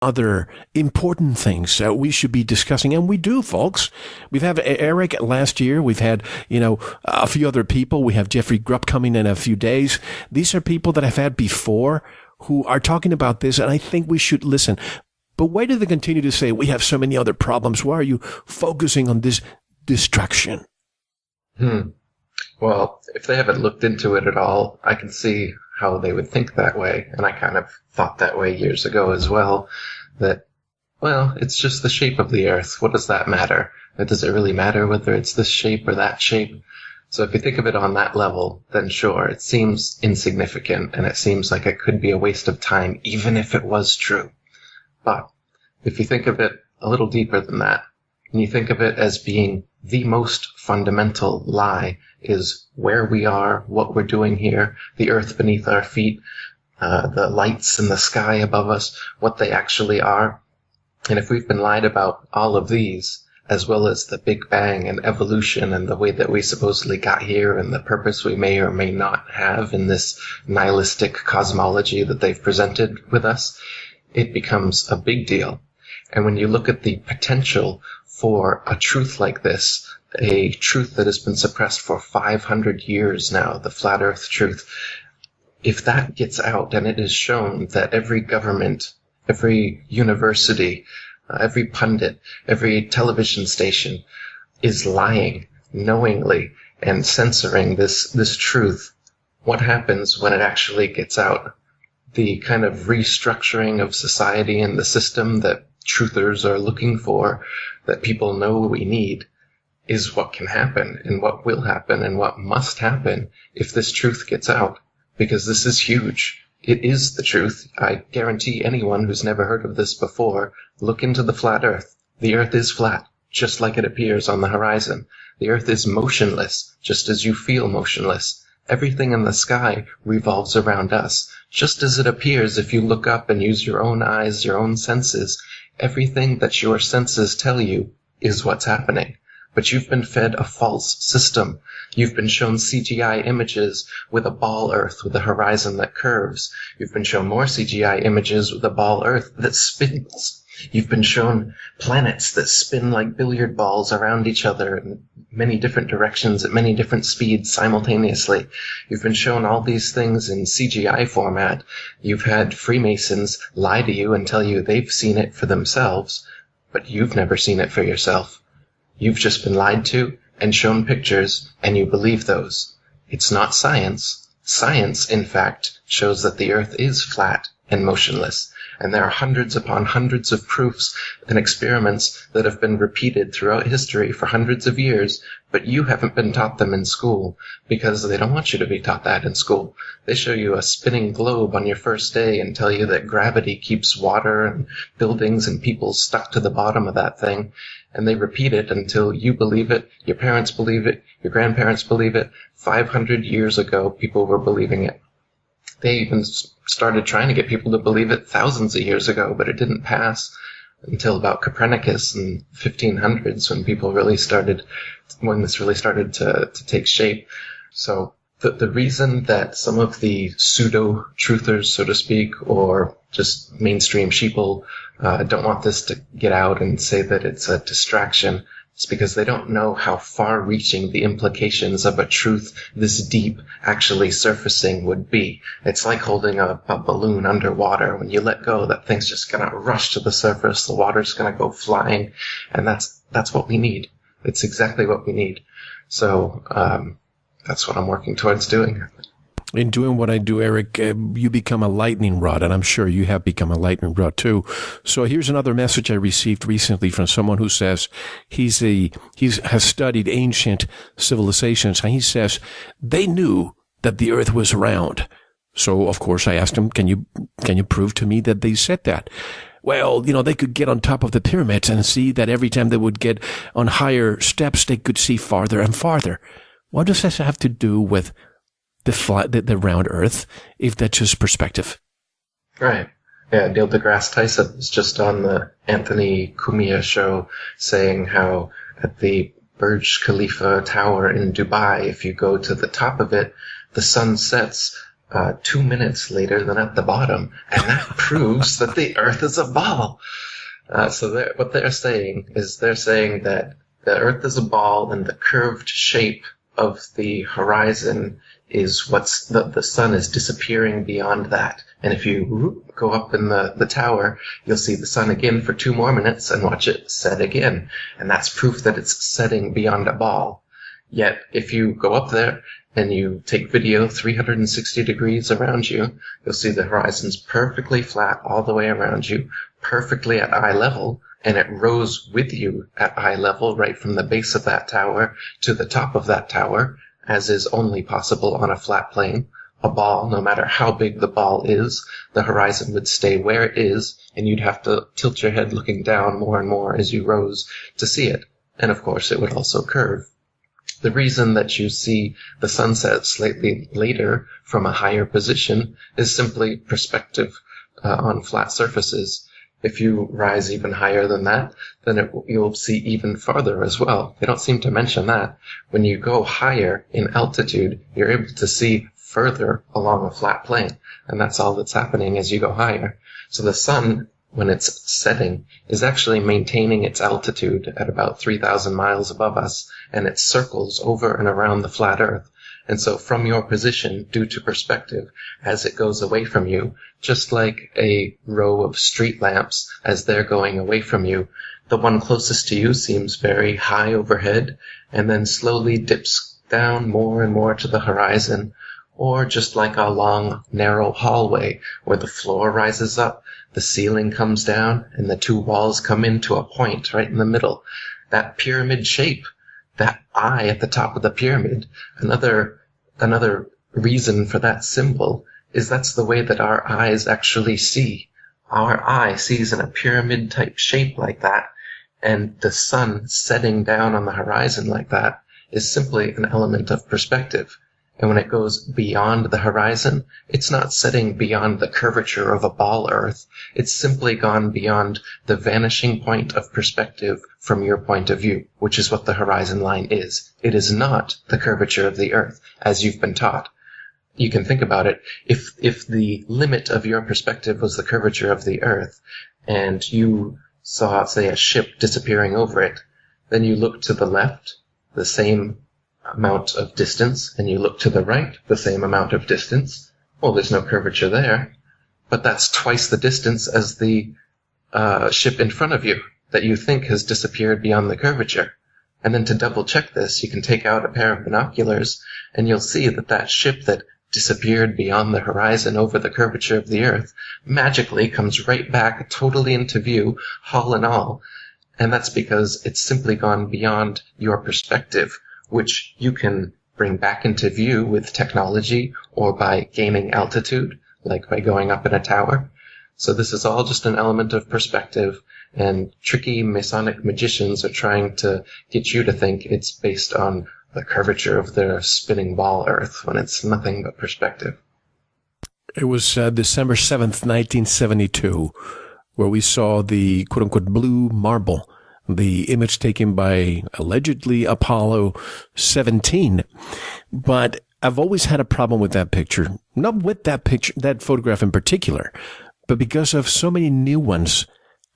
other important things that we should be discussing. And we do, folks. We've had Eric last year. We've had, a few other people. We have Jeffrey Grupp coming in a few days. These are people that I've had before who are talking about this, and I think we should listen. But why do they continue to say we have so many other problems? Why are you focusing on this distraction? Well, if they haven't looked into it at all, I can see how they would think that way. And I kind of thought that way years ago as well, that, well, it's just the shape of the Earth. What does that matter? Does it really matter whether it's this shape or that shape? So if you think of it on that level, then sure, it seems insignificant, and it seems like it could be a waste of time, even if it was true. But if you think of it a little deeper than that, and you think of it as being the most fundamental lie, is where we are, what we're doing here, the earth beneath our feet, the lights in the sky above us, what they actually are. And if we've been lied about all of these, as well as the Big Bang and evolution and the way that we supposedly got here and the purpose we may or may not have in this nihilistic cosmology that they've presented with us, it becomes a big deal. And when you look at the potential for a truth like this, a truth that has been suppressed for 500 years now, the flat earth truth, if that gets out and it is shown that every government, every university, every pundit, every television station is lying knowingly and censoring this truth, what happens when it actually gets out? The kind of restructuring of society and the system that truthers are looking for, that people know we need, is what can happen and what will happen and what must happen if this truth gets out. Because this is huge. It is the truth. I guarantee anyone who's never heard of this before, look into the flat earth. The earth is flat, just like it appears on the horizon. The earth is motionless, just as you feel motionless. Everything in the sky revolves around us, just as it appears if you look up and use your own eyes, your own senses. Everything that your senses tell you is what's happening. But you've been fed a false system. You've been shown CGI images with a ball earth with a horizon that curves. You've been shown more CGI images with a ball earth that spins. You've been shown planets that spin like billiard balls around each other in many different directions at many different speeds simultaneously. You've been shown all these things in CGI format. You've had Freemasons lie to you and tell you they've seen it for themselves, but you've never seen it for yourself. You've just been lied to and shown pictures, and you believe those. It's not science. Science, in fact, shows that the earth is flat and motionless, and there are hundreds upon hundreds of proofs and experiments that have been repeated throughout history for hundreds of years, but you haven't been taught them in school, because they don't want you to be taught that in school. They show you a spinning globe on your first day and tell you that gravity keeps water and buildings and people stuck to the bottom of that thing, and they repeat it until you believe it, your parents believe it, your grandparents believe it. 500 years ago, people were believing it. They even started trying to get people to believe it thousands of years ago, but it didn't pass until about Copernicus in 1500s when this really started to take shape. So the reason that some of the pseudo-truthers, so to speak, or just mainstream sheeple don't want this to get out and say that it's a distraction, it's because they don't know how far-reaching the implications of a truth this deep actually surfacing would be. It's like holding a balloon underwater. When you let go, that thing's just going to rush to the surface. The water's going to go flying, and that's what we need. It's exactly what we need. So that's what I'm working towards doing. In doing what I do, Eric, you become a lightning rod, and I'm sure you have become a lightning rod too. So here's another message I received recently from someone who says he has studied ancient civilizations, and he says they knew that the earth was round. So of course I asked him, can you prove to me that they said that? Well, they could get on top of the pyramids and see that every time they would get on higher steps, they could see farther and farther. What does this have to do with the round earth, if that's just perspective? Right. Yeah, Neil deGrasse Tyson was just on the Anthony Cumia show saying how at the Burj Khalifa tower in Dubai, if you go to the top of it, the sun sets 2 minutes later than at the bottom, and that proves that the Earth is a ball. So what they're saying is they're saying that the Earth is a ball, and the curved shape of the horizon is what's the sun is disappearing beyond that. And if you go up in the tower, you'll see the sun again for 2 more minutes and watch it set again. And that's proof that it's setting beyond a ball. Yet, if you go up there and you take video 360 degrees around you, you'll see the horizon's perfectly flat all the way around you, perfectly at eye level, and it rose with you at eye level right from the base of that tower to the top of that tower, as is only possible on a flat plane. A ball, no matter how big the ball is, the horizon would stay where it is, and you'd have to tilt your head looking down more and more as you rose to see it. And of course, it would also curve. The reason that you see the sunset slightly later from a higher position is simply perspective on flat surfaces. If you rise even higher than that, then you'll see even farther as well. They don't seem to mention that. When you go higher in altitude, you're able to see further along a flat plane, and that's all that's happening as you go higher. So the sun, when it's setting, is actually maintaining its altitude at about 3,000 miles above us, and it circles over and around the flat Earth. And so from your position, due to perspective, as it goes away from you, just like a row of street lamps, as they're going away from you, the one closest to you seems very high overhead, and then slowly dips down more and more to the horizon, or just like a long, narrow hallway where the floor rises up, the ceiling comes down, and the 2 walls come into a point right in the middle. That pyramid shape, that eye at the top of the pyramid, another reason for that symbol is that's the way that our eyes actually see. Our eye sees in a pyramid-type shape like that, and the sun setting down on the horizon like that is simply an element of perspective. And when it goes beyond the horizon, it's not setting beyond the curvature of a ball Earth. It's simply gone beyond the vanishing point of perspective from your point of view, which is what the horizon line is. It is not the curvature of the Earth, as you've been taught. You can think about it. If the limit of your perspective was the curvature of the Earth, and you saw, say, a ship disappearing over it, then you look to the left, the same amount of distance, and you look to the right, the same amount of distance. Well, there's no curvature there, but that's twice the distance as the ship in front of you that you think has disappeared beyond the curvature. And then to double check this, you can take out a pair of binoculars, and you'll see that that ship that disappeared beyond the horizon over the curvature of the Earth magically comes right back totally into view, hull and all. And that's because it's simply gone beyond your perspective, which you can bring back into view with technology or by gaining altitude, like by going up in a tower. So this is all just an element of perspective, and tricky Masonic magicians are trying to get you to think it's based on the curvature of the spinning ball Earth, when it's nothing but perspective. It was December 7th, 1972, where we saw the quote-unquote blue marble, the image taken by allegedly Apollo 17. But I've always had a problem with that picture. Not with that picture, that photograph in particular, but because of so many new ones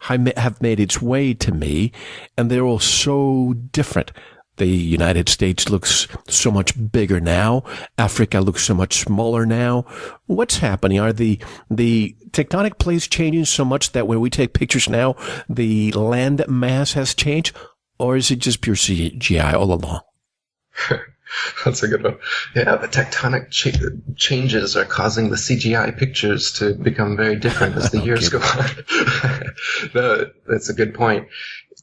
have made its way to me, and they're all so different. The United States looks so much bigger now. Africa looks so much smaller now. What's happening? Are the tectonic plates changing so much that when we take pictures now, the land mass has changed? Or is it just pure CGI all along? That's a good one. Yeah, the tectonic changes are causing the CGI pictures to become very different as the years go on. No, that's a good point.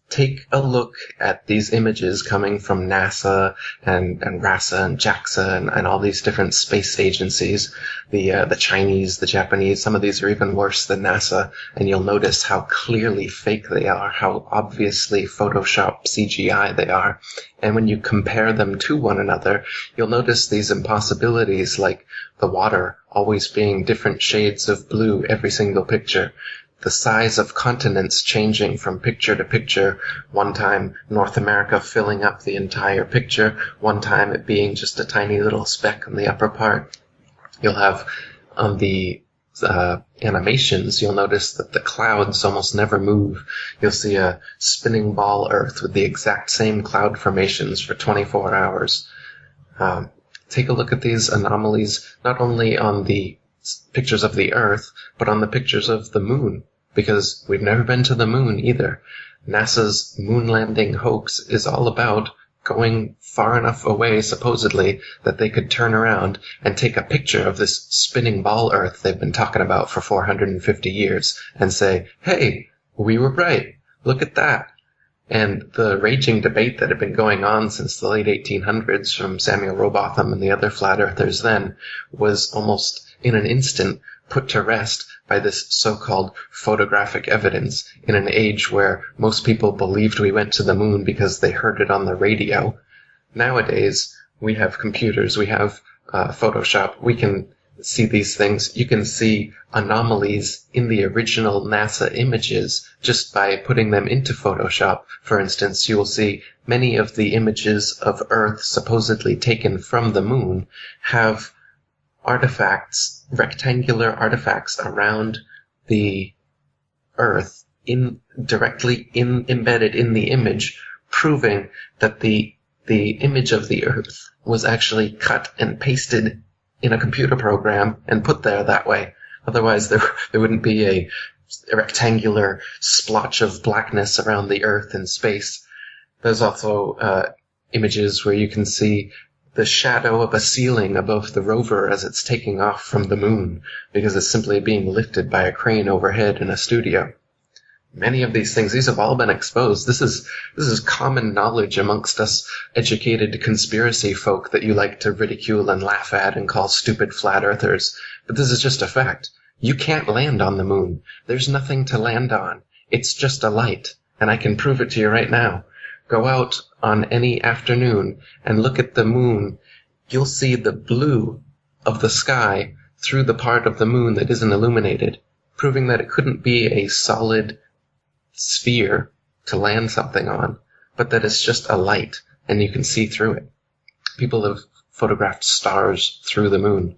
Take a look at these images coming from NASA and RASA and JAXA and all these different space agencies, the Chinese, the Japanese. Some of these are even worse than NASA, and you'll notice how clearly fake they are, how obviously Photoshop CGI they are. And when you compare them to one another, you'll notice these impossibilities, like the water always being different shades of blue every single picture. The size of continents changing from picture to picture, one time North America filling up the entire picture, one time it being just a tiny little speck on the upper part. You'll have on the animations, you'll notice that the clouds almost never move. You'll see a spinning ball Earth with the exact same cloud formations for 24 hours. Take a look at these anomalies, not only on the pictures of the Earth, but on the pictures of the moon, because we've never been to the moon either. NASA's moon landing hoax is all about going far enough away, supposedly, that they could turn around and take a picture of this spinning ball Earth they've been talking about for 450 years and say, hey, we were right. Look at that. And the raging debate that had been going on since the late 1800s from Samuel Rowbotham and the other flat earthers then was almost in an instant put to rest by this so-called photographic evidence in an age where most people believed we went to the moon because they heard it on the radio. Nowadays, we have computers, we have Photoshop, we can see these things. You can see anomalies in the original NASA images just by putting them into Photoshop. For instance, you will see many of the images of Earth supposedly taken from the moon have artifacts, rectangular artifacts around the Earth embedded in the image, proving that the image of the Earth was actually cut and pasted in a computer program and put there that way. Otherwise, there wouldn't be a rectangular splotch of blackness around the Earth in space. There's also images where you can see the shadow of a ceiling above the rover as it's taking off from the moon, because it's simply being lifted by a crane overhead in a studio. Many of these things, these have all been exposed. This is common knowledge amongst us educated conspiracy folk that you like to ridicule and laugh at and call stupid flat earthers. But this is just a fact. You can't land on the moon. There's nothing to land on. It's just a light. And I can prove it to you right now. Go out on any afternoon and look at the moon. You'll see the blue of the sky through the part of the moon that isn't illuminated, proving that it couldn't be a solid sphere to land something on, but that it's just a light and you can see through it. People have photographed stars through the moon.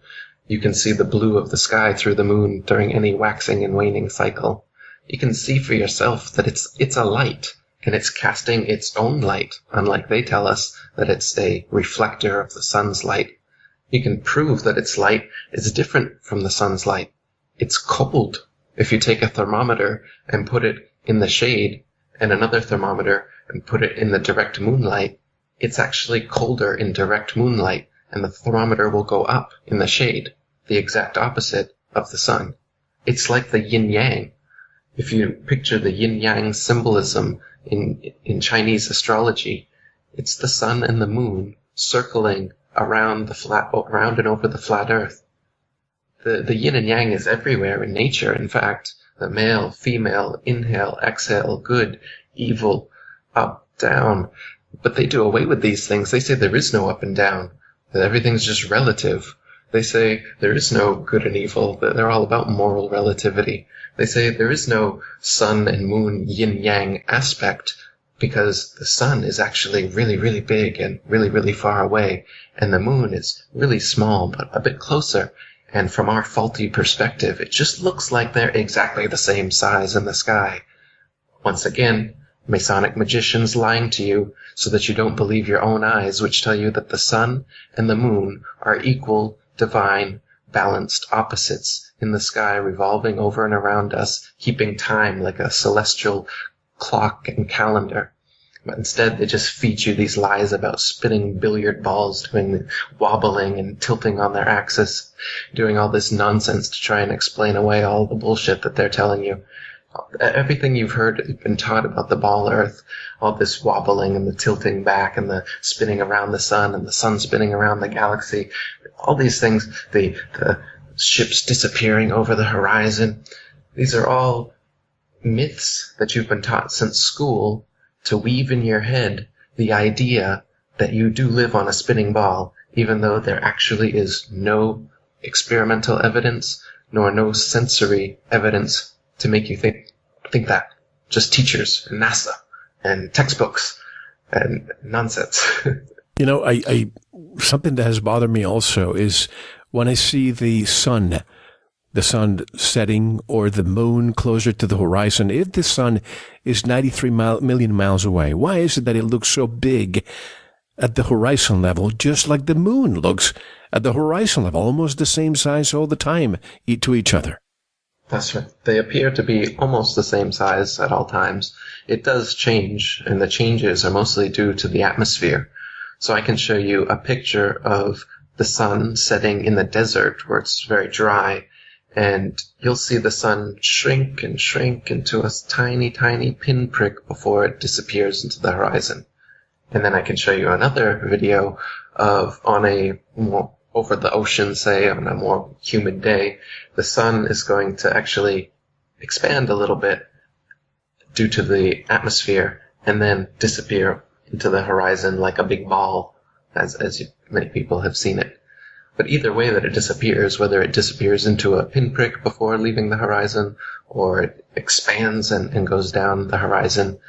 You can see the blue of the sky through the moon during any waxing and waning cycle. You can see for yourself that it's a light, and it's casting its own light, unlike they tell us that it's a reflector of the sun's light. You can prove that its light is different from the sun's light. It's cold. If you take a thermometer and put it in the shade and another thermometer and put it in the direct moonlight, it's actually colder in direct moonlight, and the thermometer will go up in the shade, the exact opposite of the sun. It's like the yin-yang. If you picture the yin-yang symbolism in Chinese astrology, it's the sun and the moon circling around and over the flat earth. The yin and yang is everywhere in nature, in fact. The male, female, inhale, exhale, good, evil, up, down. But they do away with these things. They say there is no up and down, that everything's just relative. They say there is no good and evil, that they're all about moral relativity. They say there is no sun and moon yin-yang aspect, because the sun is actually really, really big and really, really far away, and the moon is really small but a bit closer. And from our faulty perspective, it just looks like they're exactly the same size in the sky. Once again, Masonic magicians lying to you so that you don't believe your own eyes, which tell you that the sun and the moon are equal, divine, balanced opposites in the sky, revolving over and around us, keeping time like a celestial clock and calendar. But instead, they just feed you these lies about spinning billiard balls, doing wobbling and tilting on their axis, doing all this nonsense to try and explain away all the bullshit that they're telling you. Everything you've heard, been taught about the ball Earth, all this wobbling and the tilting back and the spinning around the sun and the sun spinning around the galaxy, all these things, the ships disappearing over the horizon, these are all myths that you've been taught since school to weave in your head the idea that you do live on a spinning ball, even though there actually is no experimental evidence nor no sensory evidence to make you think that. Just teachers and NASA and textbooks and nonsense. You know, I something that has bothered me also is when I see the sun setting or the moon closer to the horizon, if the sun is 93 million miles away, why is it that it looks so big at the horizon level, just like the moon looks at the horizon level, almost the same size all the time to each other? That's right. They appear to be almost the same size at all times. It does change, and the changes are mostly due to the atmosphere. So I can show you a picture of the sun setting in the desert where it's very dry, and you'll see the sun shrink and shrink into a tiny, tiny pinprick before it disappears into the horizon. And then I can show you another video of on a more over the ocean, say, on a more humid day, the sun is going to actually expand a little bit due to the atmosphere and then disappear into the horizon like a big ball, as many people have seen it. But either way that it disappears, whether it disappears into a pinprick before leaving the horizon or it expands and goes down the horizon,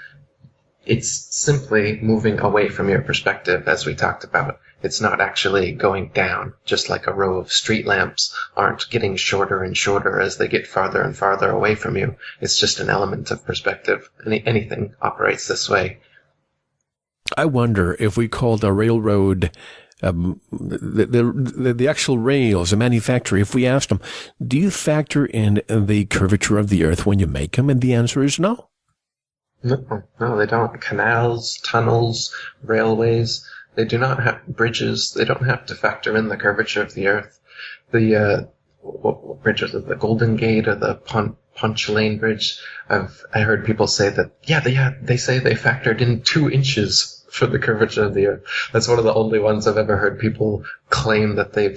it's simply moving away from your perspective, as we talked about. It's not actually going down, just like a row of street lamps aren't getting shorter and shorter as they get farther and farther away from you. It's just an element of perspective. Anything operates this way. I wonder if we called a railroad the actual rails, the manufacturer, if we asked them, do you factor in the curvature of the earth when you make them? And the answer is no. No, they don't. Canals, tunnels, railways, they do not have bridges. They don't have to factor in the curvature of the earth. The what bridges, the Golden Gate or the Punch Lane Bridge, I heard people say that, they say they factored in 2 inches for the curvature of the earth. That's one of the only ones I've ever heard people claim that they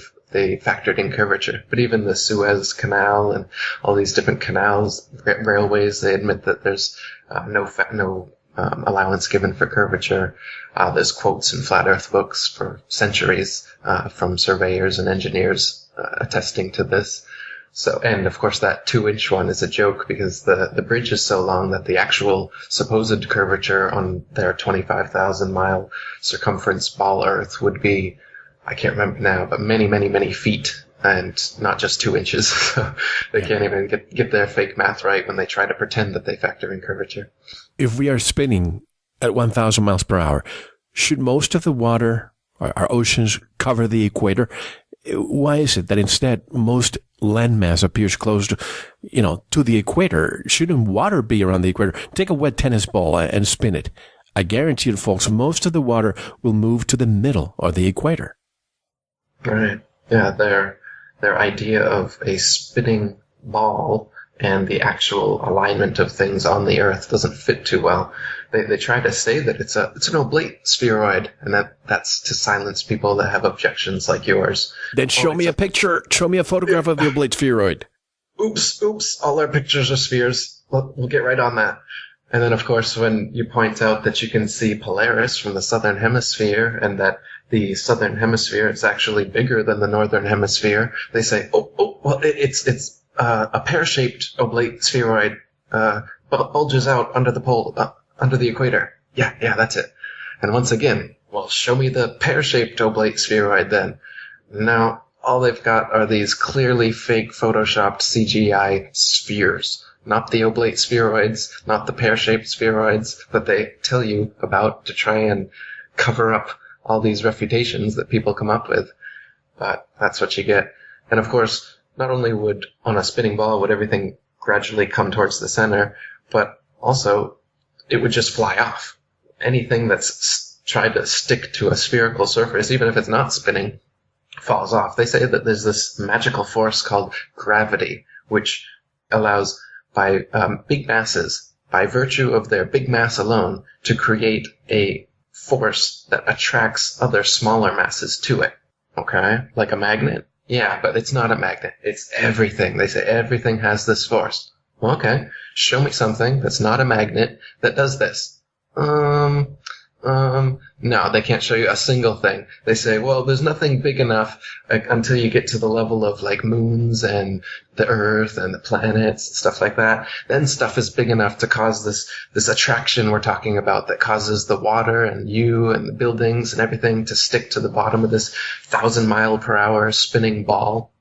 factored in curvature. But even the Suez Canal and all these different canals, railways, they admit that there's no allowance given for curvature. There's quotes in flat earth books for centuries from surveyors and engineers attesting to this. So, and of course that 2-inch one is a joke because the bridge is so long that the actual supposed curvature on their 25,000 mile circumference ball Earth would be, I can't remember now, but many, many, many feet and not just 2 inches. So they can't even get their fake math right when they try to pretend that they factor in curvature. If we are spinning at 1,000 miles per hour, should most of the water, our oceans, cover the equator? Why is it that instead most landmass appears close to the equator? Shouldn't water be around the equator? Take a wet tennis ball and spin it. I guarantee you, folks, most of the water will move to the middle or the equator. Right. Yeah, their idea of a spinning ball and the actual alignment of things on the Earth doesn't fit too well. They try to say that it's an oblate spheroid, and that's to silence people that have objections like yours. Then show me a picture. Show me a photograph of the oblate spheroid. Oops! All our pictures are spheres. We'll get right on that. And then, of course, when you point out that you can see Polaris from the southern hemisphere, and that the southern hemisphere is actually bigger than the northern hemisphere, they say, well, it's a pear-shaped oblate spheroid bulges out under the pole. Under the equator. Yeah, that's it. And once again, well, show me the pear-shaped oblate spheroid then. Now, all they've got are these clearly fake photoshopped CGI spheres. Not the oblate spheroids, not the pear-shaped spheroids that they tell you about to try and cover up all these refutations that people come up with. But that's what you get. And of course, not only would, on a spinning ball, would everything gradually come towards the center, but also it would just fly off. Anything that's tried to stick to a spherical surface, even if it's not spinning, falls off. They say that there's this magical force called gravity, which allows by big masses, by virtue of their big mass alone, to create a force that attracts other smaller masses to it. Okay? Like a magnet? Yeah, but it's not a magnet. It's everything. They say everything has this force. Well, okay, show me something that's not a magnet that does this. No, they can't show you a single thing. They say, well, there's nothing big enough until you get to the level of like moons and the Earth and the planets, stuff like that. Then stuff is big enough to cause this attraction we're talking about that causes the water and you and the buildings and everything to stick to the bottom of this 1,000-mile-per-hour spinning ball.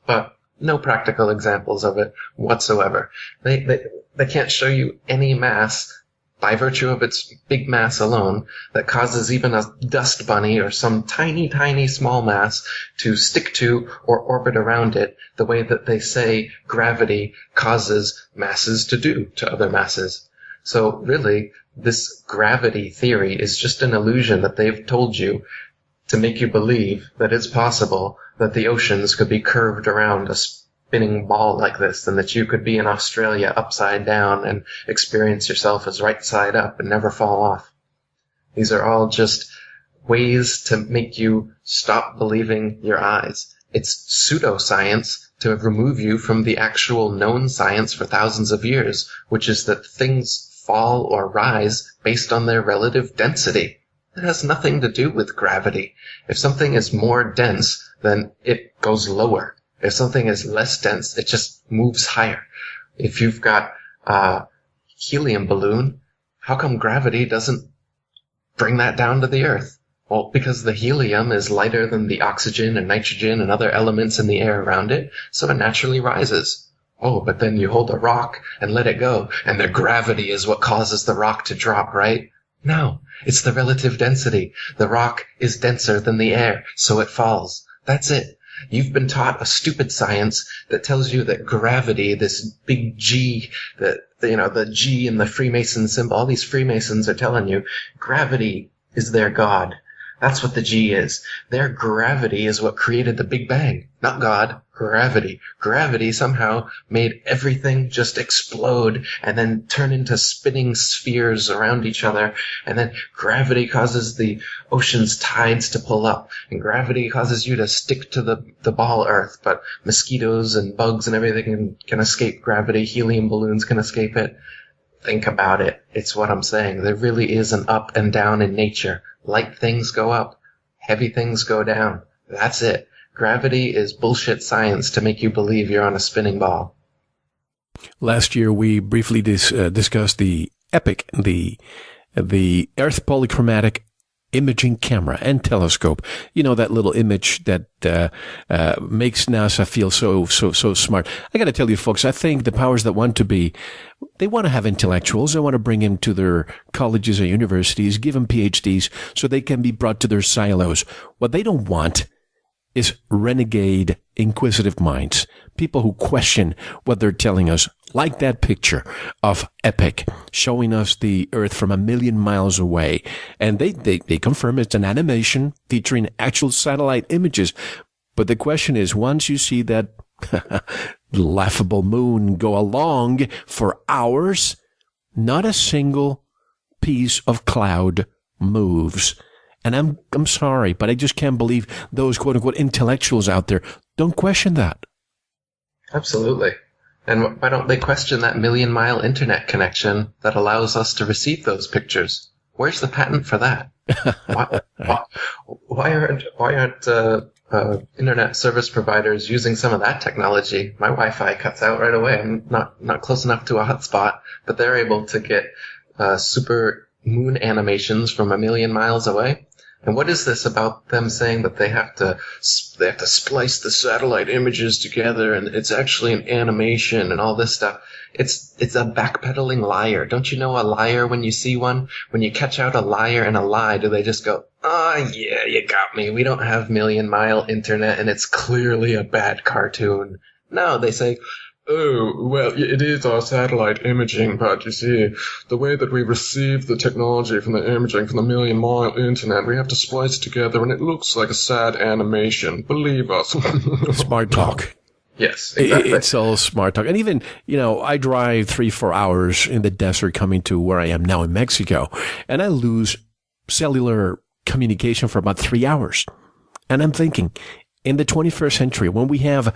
But no practical examples of it whatsoever. They can't show you any mass by virtue of its big mass alone that causes even a dust bunny or some tiny, tiny small mass to stick to or orbit around it the way that they say gravity causes masses to do to other masses. So really, this gravity theory is just an illusion that they've told you to make you believe that it's possible that the oceans could be curved around a spinning ball like this, and that you could be in Australia upside down and experience yourself as right side up and never fall off. These are all just ways to make you stop believing your eyes. It's pseudoscience to remove you from the actual known science for thousands of years, which is that things fall or rise based on their relative density. It has nothing to do with gravity. If something is more dense, then it goes lower. If something is less dense, it just moves higher. If you've got a helium balloon, how come gravity doesn't bring that down to the Earth? Well, because the helium is lighter than the oxygen and nitrogen and other elements in the air around it, so it naturally rises. Oh, but then you hold a rock and let it go, and the gravity is what causes the rock to drop, right? No, it's the relative density. The rock is denser than the air, so it falls. That's it. You've been taught a stupid science that tells you that gravity, this big G, the G in the Freemason symbol, all these Freemasons are telling you, gravity is their God. That's what the G is. Their gravity is what created the Big Bang. Not God, gravity. Gravity somehow made everything just explode and then turn into spinning spheres around each other. And then gravity causes the ocean's tides to pull up. And gravity causes you to stick to the ball Earth. But mosquitoes and bugs and everything can escape gravity. Helium balloons can escape it. Think about it. It's what I'm saying. There really is an up and down in nature. Light things go up. Heavy things go down. That's it. Gravity is bullshit science to make you believe you're on a spinning ball. Last year, we briefly discussed the EPIC, the Earth Polychromatic Imaging Camera and Telescope. You know, that little image that makes NASA feel so smart. I got to tell you, folks, I think the powers that want to be, they want to have intellectuals. They want to bring them to their colleges or universities, give them PhDs so they can be brought to their silos. What they don't want is renegade, inquisitive minds, people who question what they're telling us, like that picture of EPIC showing us the Earth from 1,000,000 miles away. And they confirm it's an animation featuring actual satellite images. But the question is, once you see that laughable moon go along for hours, not a single piece of cloud moves. And I'm sorry, but I just can't believe those quote-unquote intellectuals out there don't question that. Absolutely. And why don't they question that 1,000,000-mile internet connection that allows us to receive those pictures? Where's the patent for that? Why aren't internet service providers using some of that technology? My Wi-Fi cuts out right away. I'm not close enough to a hotspot, but they're able to get super moon animations from 1,000,000 miles away. And what is this about them saying that they have to splice the satellite images together and it's actually an animation and all this stuff? It's a backpedaling liar. Don't you know a liar when you see one? When you catch out a liar and a lie, do they just go, "Oh yeah, you got me. We don't have 1,000,000-mile internet and it's clearly a bad cartoon." No, they say, "Oh, well, it is our satellite imaging, but you see, the way that we receive the technology from the imaging from the 1,000,000-mile internet, we have to splice together, and it looks like a sad animation. Believe us." Smart talk. Yes, exactly. It's all smart talk. And even, I drive 3-4 hours in the desert coming to where I am now in Mexico, and I lose cellular communication for about 3 hours. And I'm thinking, in the 21st century, when we have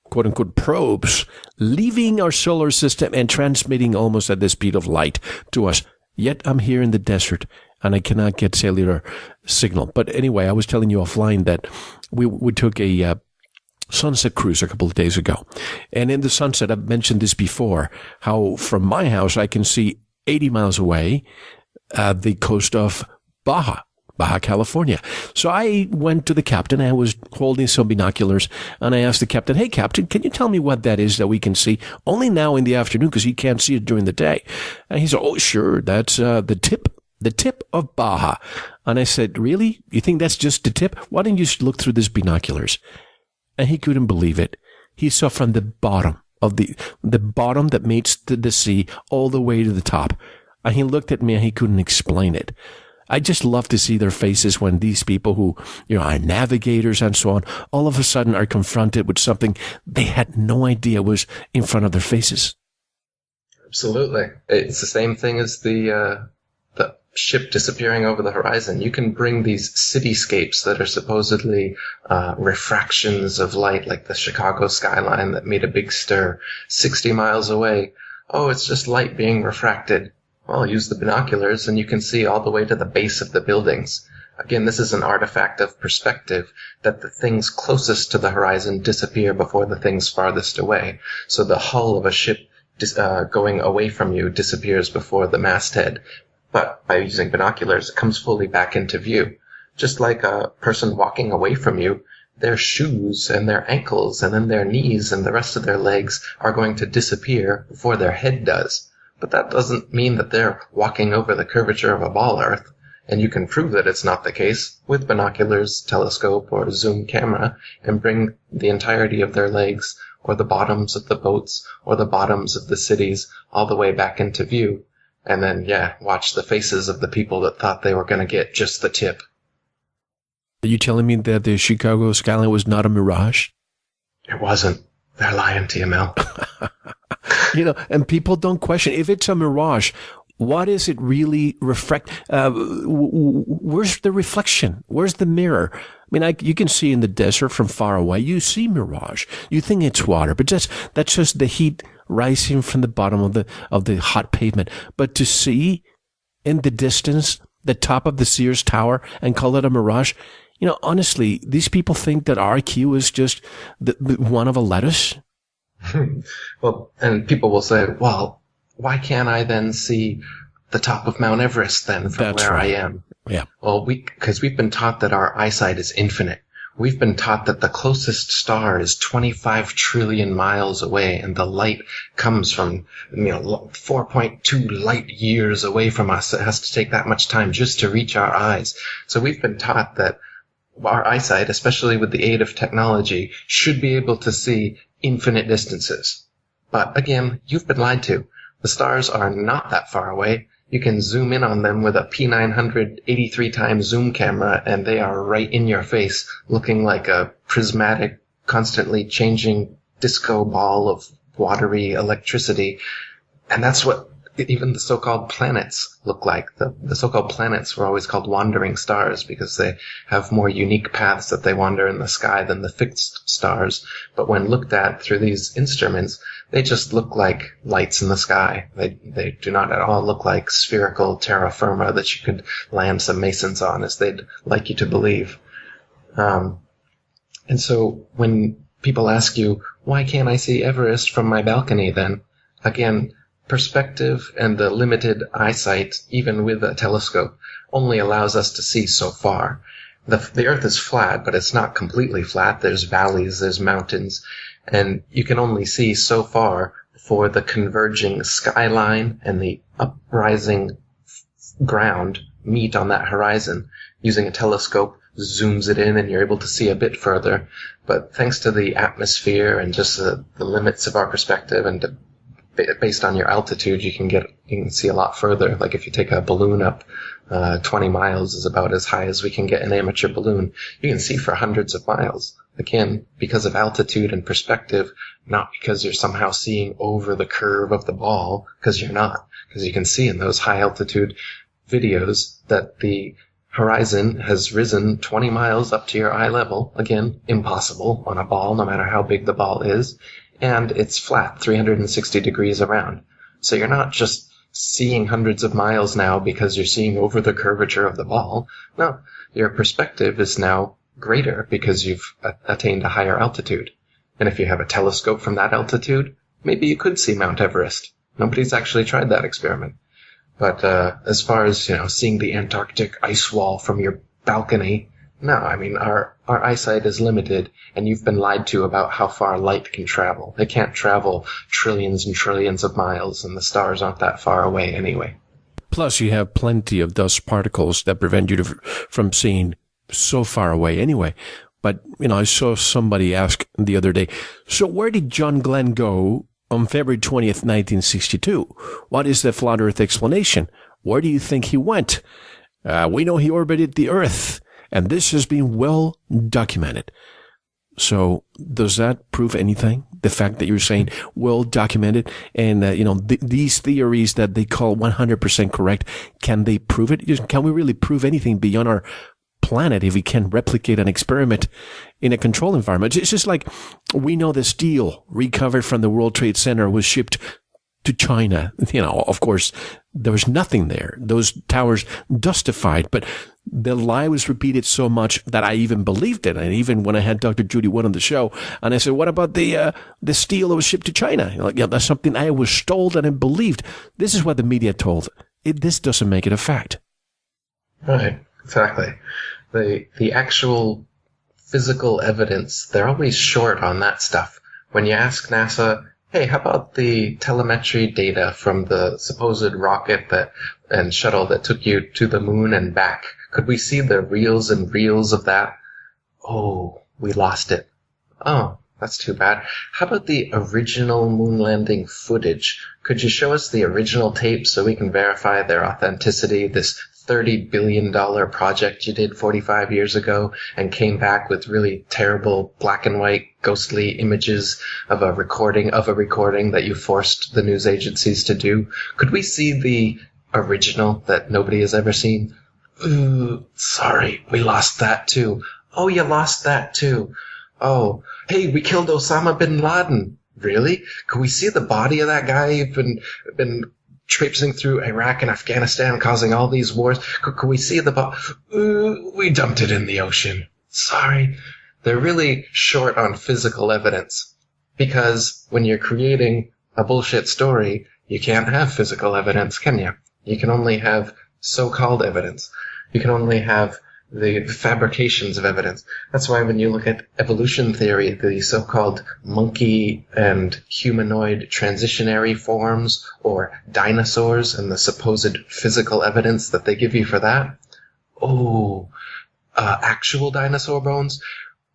quote-unquote probes leaving our solar system and transmitting almost at the speed of light to us. Yet I'm here in the desert. and I cannot get cellular signal. But anyway, I was telling you offline that we took a sunset cruise a couple of days ago. And in the sunset, I've mentioned this before, how from my house I can see 80 miles away the coast of Baja California. So I went to the captain. I was holding some binoculars, and I asked the captain, "Hey, captain, can you tell me what that is that we can see only now in the afternoon because he can't see it during the day?" And he said, "Oh, sure, that's the tip of Baja." And I said, "Really? You think that's just the tip? Why don't you look through these binoculars?" And he couldn't believe it. He saw from the bottom of the bottom that meets the sea all the way to the top. And he looked at me and he couldn't explain it. I just love to see their faces when these people who, are navigators and so on, all of a sudden are confronted with something they had no idea was in front of their faces. Absolutely. It's the same thing as the ship disappearing over the horizon. You can bring these cityscapes that are supposedly refractions of light, like the Chicago skyline that made a big stir 60 miles away. Oh, it's just light being refracted. Well, use the binoculars and you can see all the way to the base of the buildings. Again, this is an artifact of perspective, that the things closest to the horizon disappear before the things farthest away. So the hull of a ship going away from you disappears before the masthead. But by using binoculars, it comes fully back into view. Just like a person walking away from you, their shoes and their ankles and then their knees and the rest of their legs are going to disappear before their head does. But that doesn't mean that they're walking over the curvature of a ball Earth. And you can prove that it's not the case with binoculars, telescope, or zoom camera, and bring the entirety of their legs or the bottoms of the boats or the bottoms of the cities all the way back into view. And then, watch the faces of the people that thought they were going to get just the tip. Are you telling me that the Chicago skyline was not a mirage? It wasn't. They're lying to you, Mel. And people don't question if it's a mirage. What is it really reflect? Where's the reflection? Where's the mirror? I mean, you can see in the desert from far away. You see mirage. You think it's water, but that's just the heat rising from the bottom of the hot pavement. But to see in the distance the top of the Sears Tower and call it a mirage, honestly, these people think that RQ is just the one of a lettuce. Well, and people will say, well, why can't I then see the top of Mount Everest then from That's where right. I am? Yeah. Well, because we've been taught that our eyesight is infinite. We've been taught that the closest star is 25 trillion miles away, and the light comes from 4.2 light years away from us. It has to take that much time just to reach our eyes. So we've been taught that our eyesight, especially with the aid of technology, should be able to see infinite distances. But again, you've been lied to. The stars are not that far away. You can zoom in on them with a P900 83 times zoom camera, and they are right in your face, looking like a prismatic, constantly changing disco ball of watery electricity. And that's what even the so-called planets look like. The so-called planets were always called wandering stars because they have more unique paths that they wander in the sky than the fixed stars. But when looked at through these instruments, they just look like lights in the sky. They do not at all look like spherical terra firma that you could land some masons on, as they'd like you to believe. And so when people ask you, why can't I see Everest from my balcony then? Again, perspective and the limited eyesight, even with a telescope, only allows us to see so far. The Earth is flat, but it's not completely flat. There's valleys, there's mountains, and you can only see so far before the converging skyline and the uprising ground meet on that horizon. Using a telescope, zooms it in and you're able to see a bit further. But thanks to the atmosphere and just the limits of our perspective and based on your altitude, you can see a lot further. Like if you take a balloon up 20 miles is about as high as we can get an amateur balloon. You can see for hundreds of miles. Again, because of altitude and perspective, not because you're somehow seeing over the curve of the ball, because you're not. Because you can see in those high altitude videos that the horizon has risen 20 miles up to your eye level. Again, impossible on a ball, no matter how big the ball is. And it's flat, 360 degrees around. So you're not just seeing hundreds of miles now because you're seeing over the curvature of the ball. No, your perspective is now greater because you've attained a higher altitude. And if you have a telescope from that altitude, maybe you could see Mount Everest. Nobody's actually tried that experiment. But as far as, seeing the Antarctic ice wall from your balcony, no, I mean, our eyesight is limited, and you've been lied to about how far light can travel. It can't travel trillions and trillions of miles, and the stars aren't that far away anyway. Plus, you have plenty of dust particles that prevent you from seeing so far away anyway. But, I saw somebody ask the other day, so where did John Glenn go on February 20th, 1962? What is the flat Earth explanation? Where do you think he went? We know he orbited the Earth, and this has been well documented. So does that prove anything? The fact that you're saying well documented and, these theories that they call 100% correct, can they prove it? Can we really prove anything beyond our planet if we can replicate an experiment in a controlled environment? It's just like we know the steel recovered from the World Trade Center was shipped to China. Of course, there was nothing there. Those towers dustified, but the lie was repeated so much that I even believed it. And even when I had Dr. Judy Wood on the show, and I said, what about the steel that was shipped to China? That's something I was told and I believed. This is what the media told. This doesn't make it a fact. Right, exactly. The actual physical evidence, they're always short on that stuff. When you ask NASA, hey, how about the telemetry data from the supposed rocket and shuttle that took you to the moon and back? Could we see the reels and reels of that? Oh, we lost it. Oh, that's too bad. How about the original moon landing footage? Could you show us the original tape so we can verify their authenticity? This $30 billion project you did 45 years ago and came back with really terrible black and white ghostly images of a recording that you forced the news agencies to do. Could we see the original that nobody has ever seen? Ooh, sorry, we lost that too. Oh, you lost that too. Oh, hey, we killed Osama bin Laden. Really? Could we see the body of that guy you've been traipsing through Iraq and Afghanistan, causing all these wars? Could we see the body? We dumped it in the ocean. Sorry. They're really short on physical evidence because when you're creating a bullshit story, you can't have physical evidence, can you? You can only have so-called evidence. You can only have the fabrications of evidence. That's why when you look at evolution theory, the so-called monkey and humanoid transitionary forms or dinosaurs and the supposed physical evidence that they give you for that, actual dinosaur bones?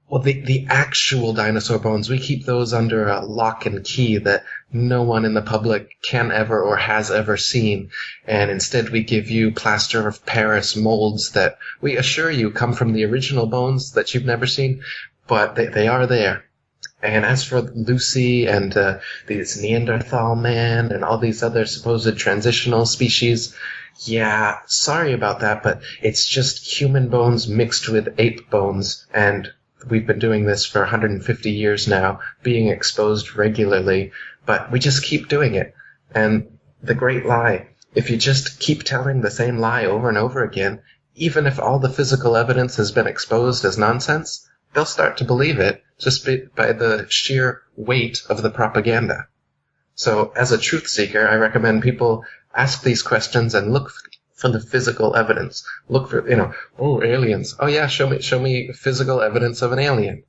Well, the actual dinosaur bones, we keep those under a lock and key that no one in the public can ever or has ever seen. And instead we give you plaster of Paris molds that we assure you come from the original bones that you've never seen, but they are there. And as for Lucy and these Neanderthal man and all these other supposed transitional species, yeah, sorry about that, but it's just human bones mixed with ape bones, and we've been doing this for 150 years now, being exposed regularly, but we just keep doing it. And the great lie, if you just keep telling the same lie over and over again, even if all the physical evidence has been exposed as nonsense, they'll start to believe it just by the sheer weight of the propaganda. So as a truth seeker, I recommend people ask these questions and look for the physical evidence. Look for, aliens. Oh yeah, show me physical evidence of an alien.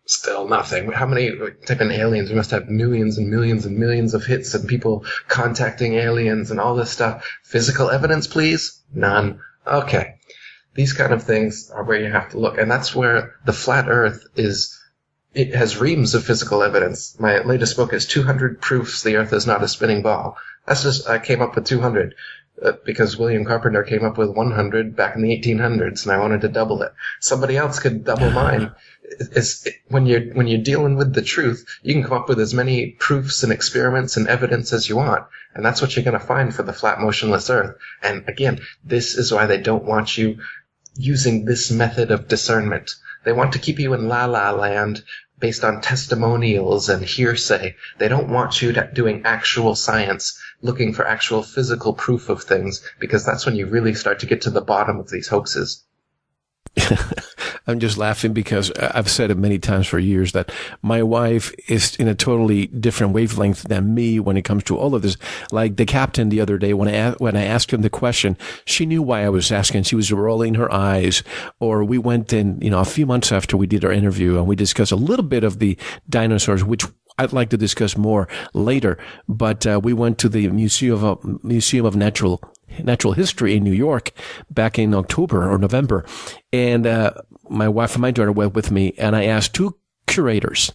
Still nothing. How many type in aliens? We must have millions and millions and millions of hits and people contacting aliens and all this stuff. Physical evidence, please? None. Okay. These kind of things are where you have to look. And that's where the flat earth it has reams of physical evidence. My latest book is 200 Proofs the Earth is Not a Spinning Ball. I came up with 200. Because William Carpenter came up with 100 back in the 1800s, and I wanted to double it. Somebody else could double mine. When you're dealing with the truth, you can come up with as many proofs and experiments and evidence as you want, and that's what you're going to find for the flat, motionless Earth. And again, this is why they don't want you using this method of discernment. They want to keep you in la-la land, based on testimonials and hearsay. They don't want you doing actual science, looking for actual physical proof of things, because that's when you really start to get to the bottom of these hoaxes. I'm just laughing because I've said it many times for years that my wife is in a totally different wavelength than me when it comes to all of this. Like the captain the other day, when I asked him the question, she knew why I was asking. She was rolling her eyes. Or we went in, a few months after we did our interview, and we discussed a little bit of the dinosaurs, which I'd like to discuss more later. But we went to the Museum of Natural History in New York back in October or November. And my wife and my daughter went with me, and I asked two curators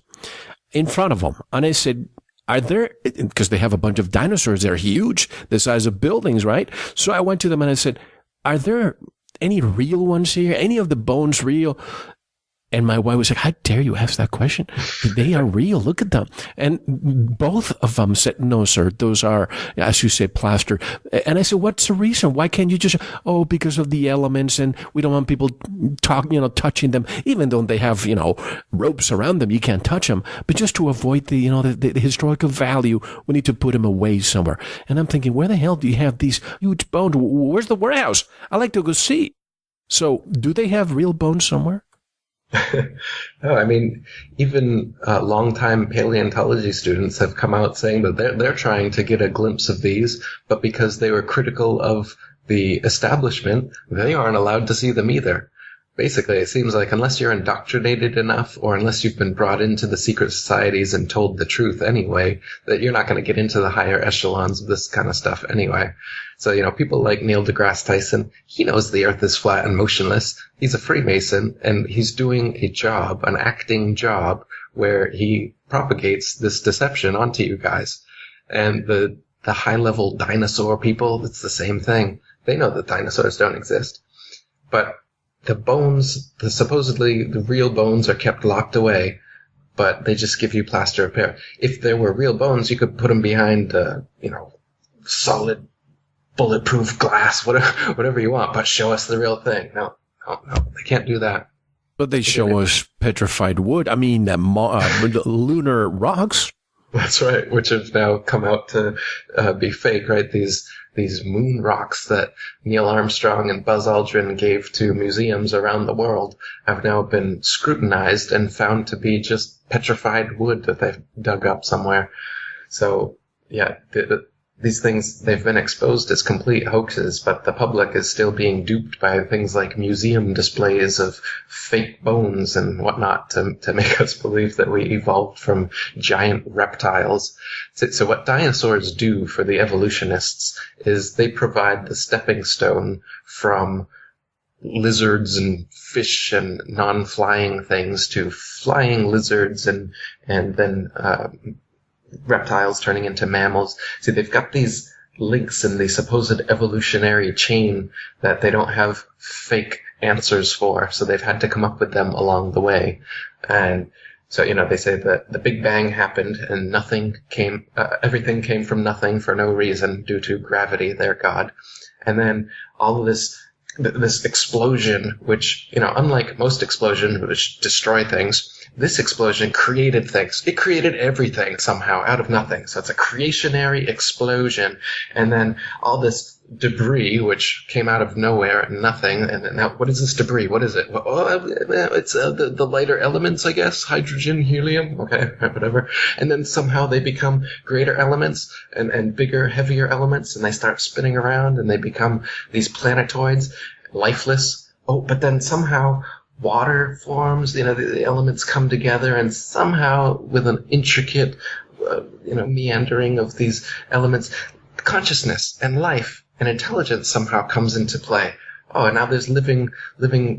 in front of them. And I said, are there, because they have a bunch of dinosaurs, they're huge, the size of buildings, right? So I went to them and I said, are there any real ones here? Any of the bones real? And my wife was like, how dare you ask that question? They are real. Look at them. And both of them said, no, sir, those are, as you say, plaster. And I said, what's the reason? Why can't you just, because of the elements, and we don't want people touching them, even though they have, ropes around them. You can't touch them. But just to avoid the historical value, we need to put them away somewhere. And I'm thinking, where the hell do you have these huge bones? Where's the warehouse? I like to go see. So do they have real bones somewhere? No, I mean, even longtime paleontology students have come out saying that they're trying to get a glimpse of these, but because they were critical of the establishment, they aren't allowed to see them either. Basically, it seems like unless you're indoctrinated enough, or unless you've been brought into the secret societies and told the truth anyway, that you're not going to get into the higher echelons of this kind of stuff anyway. So, people like Neil deGrasse Tyson, he knows the earth is flat and motionless. He's a Freemason, and he's doing a job, an acting job, where he propagates this deception onto you guys. And the high-level dinosaur people, it's the same thing. They know that dinosaurs don't exist. But the bones, supposedly the real bones, are kept locked away, but they just give you plaster of Paris. If there were real bones, you could put them behind, solid, bulletproof glass, whatever you want, but show us the real thing. No, they can't do that. But they show us petrified wood. I mean, lunar rocks. That's right, which have now come out to be fake, right? These moon rocks that Neil Armstrong and Buzz Aldrin gave to museums around the world have now been scrutinized and found to be just petrified wood that they've dug up somewhere. So, yeah, these things, they've been exposed as complete hoaxes, but the public is still being duped by things like museum displays of fake bones and whatnot to make us believe that we evolved from giant reptiles. So what dinosaurs do for the evolutionists is they provide the stepping stone from lizards and fish and non-flying things to flying lizards and then reptiles turning into mammals. See, they've got these links in the supposed evolutionary chain that they don't have fake answers for, so they've had to come up with them along the way. And so, they say that the Big Bang happened and everything came from nothing for no reason due to gravity, their God. And then all of this explosion, which, unlike most explosions which destroy things, this explosion created things. It created everything somehow out of nothing. So it's a creationary explosion. And then all this debris, which came out of nowhere and nothing. And now, what is this debris? What is it? Well, it's the lighter elements, I guess. Hydrogen, helium. Okay, whatever. And then somehow they become greater elements and bigger, heavier elements. And they start spinning around and they become these planetoids, lifeless. Oh, but then somehow water forms, the elements come together, and somehow with an intricate, meandering of these elements, consciousness and life and intelligence somehow comes into play. Oh, and now there's living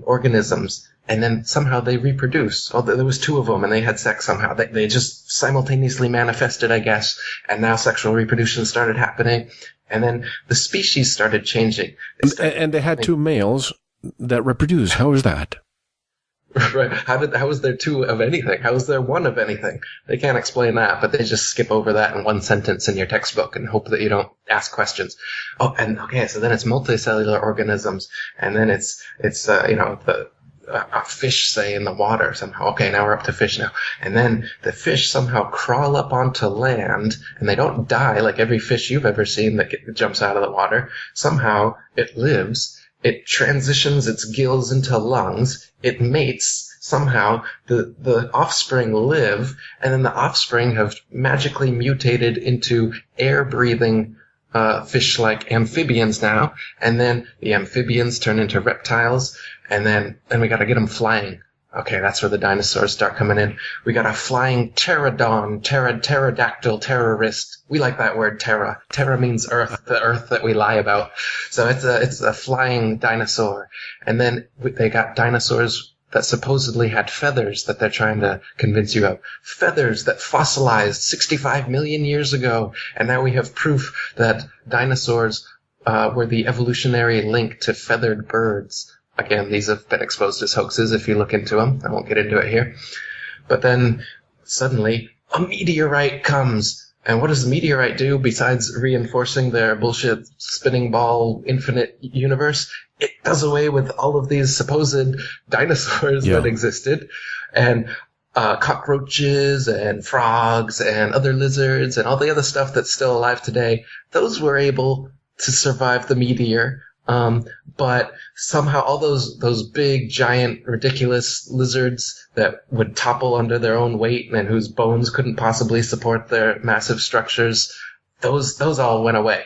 organisms, and then somehow they reproduce. Oh, there was two of them, and they had sex somehow. They just simultaneously manifested, I guess, and now sexual reproduction started happening, and then the species started changing. And they had two males that reproduce. How is that? Right. How is there two of anything? How is there one of anything? They can't explain that, but they just skip over that in one sentence in your textbook and hope that you don't ask questions. Oh, and okay, so then it's multicellular organisms, and then it's a fish, say, in the water somehow. Okay, now we're up to fish now. And then the fish somehow crawl up onto land, and they don't die like every fish you've ever seen that jumps out of the water. Somehow it lives. It transitions its gills into lungs. It mates. Somehow the offspring live, and then the offspring have magically mutated into air-breathing fish-like amphibians now, and then the amphibians turn into reptiles, and then we got to get them flying. Okay, that's where the dinosaurs start coming in. We got a flying pterodon, pterodactyl, terrorist. We like that word, terra. Terra means earth, the earth that we lie about. So it's a flying dinosaur. And then they got dinosaurs that supposedly had feathers that they're trying to convince you of. Feathers that fossilized 65 million years ago. And now we have proof that dinosaurs were the evolutionary link to feathered birds. Again, these have been exposed as hoaxes if you look into them. I won't get into it here. But then suddenly a meteorite comes. And what does the meteorite do besides reinforcing their bullshit spinning ball infinite universe? It does away with all of these supposed dinosaurs that existed. And cockroaches and frogs and other lizards and all the other stuff that's still alive today, those were able to survive the meteor. But somehow all those big, giant, ridiculous lizards that would topple under their own weight and whose bones couldn't possibly support their massive structures, those all went away.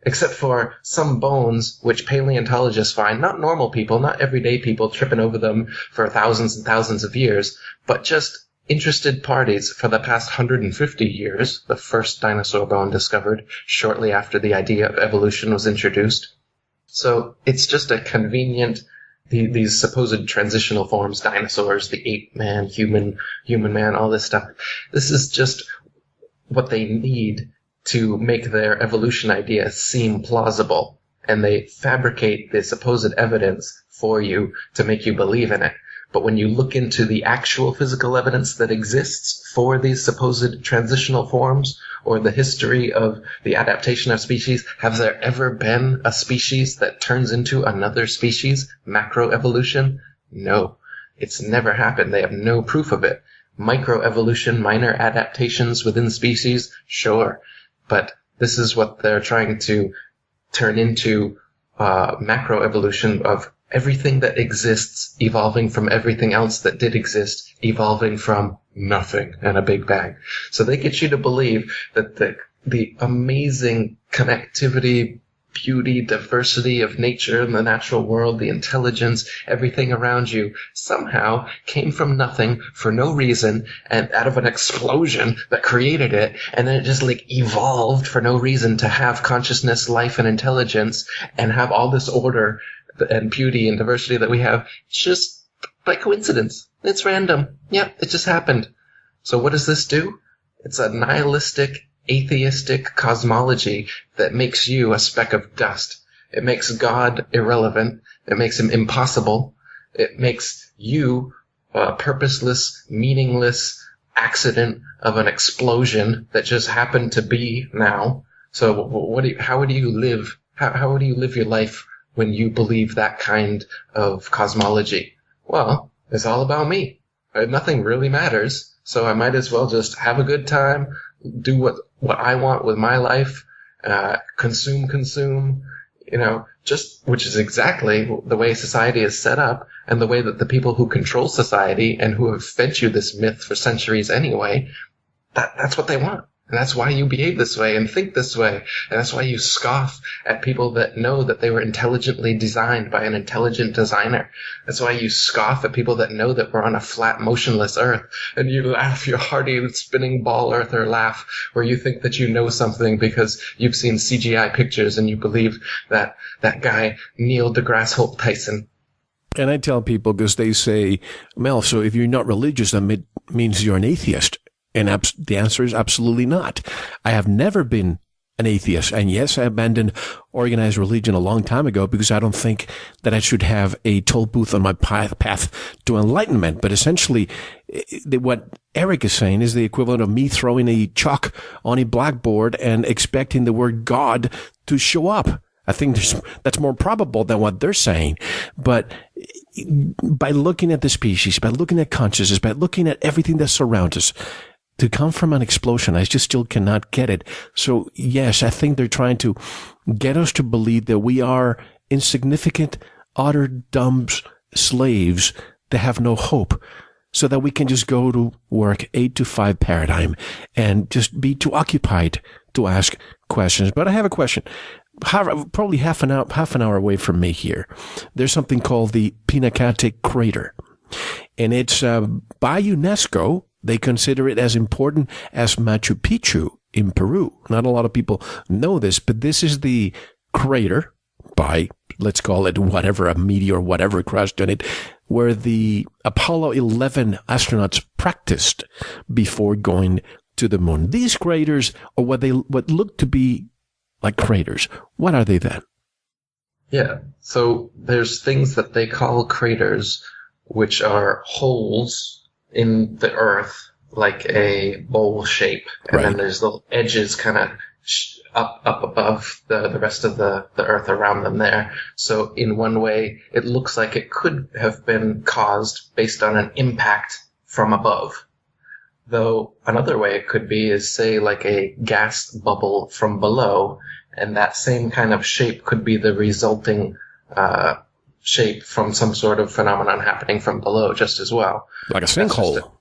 Except for some bones, which paleontologists find, not normal people, not everyday people tripping over them for thousands and thousands of years, but just interested parties for the past 150 years, the first dinosaur bone discovered shortly after the idea of evolution was introduced. So it's just a convenient, these supposed transitional forms, dinosaurs, the ape man, human man, all this stuff. This is just what they need to make their evolution idea seem plausible. And they fabricate the supposed evidence for you to make you believe in it. But when you look into the actual physical evidence that exists for these supposed transitional forms, or the history of the adaptation of species, has there ever been a species that turns into another species? Macroevolution? No. It's never happened. They have no proof of it. Microevolution, minor adaptations within species? Sure. But this is what they're trying to turn into macroevolution of everything that exists evolving from everything else that did exist, evolving from nothing and a big bang. So they get you to believe that the amazing connectivity, beauty, diversity of nature and the natural world, the intelligence, everything around you somehow came from nothing for no reason and out of an explosion that created it, and then it just evolved for no reason to have consciousness, life, and intelligence and have all this order and beauty and diversity that we have just by coincidence. It's random. Yep, it just happened. So what does this do? It's a nihilistic, atheistic cosmology that makes you a speck of dust. It makes God irrelevant. It makes him impossible. It makes you a purposeless, meaningless accident of an explosion that just happened to be now. So how do you live? How do you live your life when you believe that kind of cosmology? Well, it's all about me. Nothing really matters, so I might as well just have a good time, do what I want with my life, consume, which is exactly the way society is set up, and the way that the people who control society and who have fed you this myth for centuries anyway, that's what they want. And that's why you behave this way and think this way. And that's why you scoff at people that know that they were intelligently designed by an intelligent designer. That's why you scoff at people that know that we're on a flat, motionless earth. And you laugh your hearty spinning ball earther laugh where you think that you know something because you've seen CGI pictures and you believe that guy, Neil deGrasse Holt Tyson. And I tell people, because they say, Mel, so if you're not religious, that means you're an atheist. And the answer is absolutely not. I have never been an atheist. And yes, I abandoned organized religion a long time ago because I don't think that I should have a toll booth on my path to enlightenment. But essentially, what Eric is saying is the equivalent of me throwing a chalk on a blackboard and expecting the word God to show up. I think that's more probable than what they're saying. But by looking at the species, by looking at consciousness, by looking at everything that surrounds us, to come from an explosion, I just still cannot get it. So yes, I think they're trying to get us to believe that we are insignificant, utter dumb slaves that have no hope, so that we can just go to work 8 to 5 paradigm and just be too occupied to ask questions. But I have a question. Probably half an hour away from me here, there's something called the Pinacate Crater. And it's by UNESCO, they consider it as important as Machu Picchu in Peru. Not a lot of people know this, but this is the crater by, let's call it whatever, a meteor, whatever crashed on it, where the Apollo 11 astronauts practiced before going to the moon. These craters are what look to be like craters. What are they then? Yeah, so there's things that they call craters, which are holes in the earth, like a bowl shape, and right. Then there's little edges kind of up above the rest of the earth around them there. So in one way, it looks like it could have been caused based on an impact from above. Though another way it could be is, say, like a gas bubble from below, and that same kind of shape could be the resulting shape from some sort of phenomenon happening from below just as well. Like a sinkhole.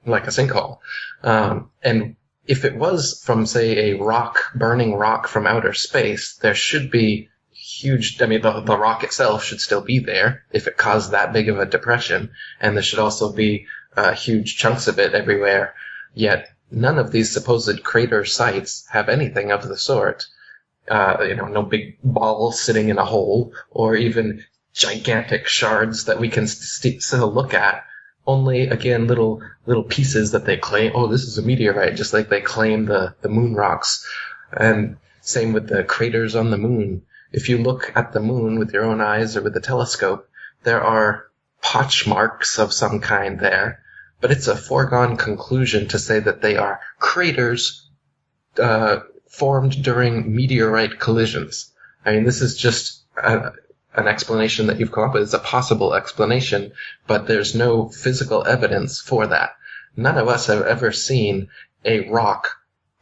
Like a sinkhole. And if it was from, say, a burning rock from outer space, there should be huge, I mean, the rock itself should still be there if it caused that big of a depression, and there should also be huge chunks of it everywhere. Yet none of these supposed crater sites have anything of the sort. No big ball sitting in a hole, or even gigantic shards that we can still look at. Only, again, little pieces that they claim, oh, this is a meteorite, just like they claim the moon rocks. And same with the craters on the moon. If you look at the moon with your own eyes or with a telescope, there are potch marks of some kind there, but it's a foregone conclusion to say that they are craters formed during meteorite collisions. I mean, this is just an explanation that you've come up with. It's a possible explanation, but there's no physical evidence for that. None of us have ever seen a rock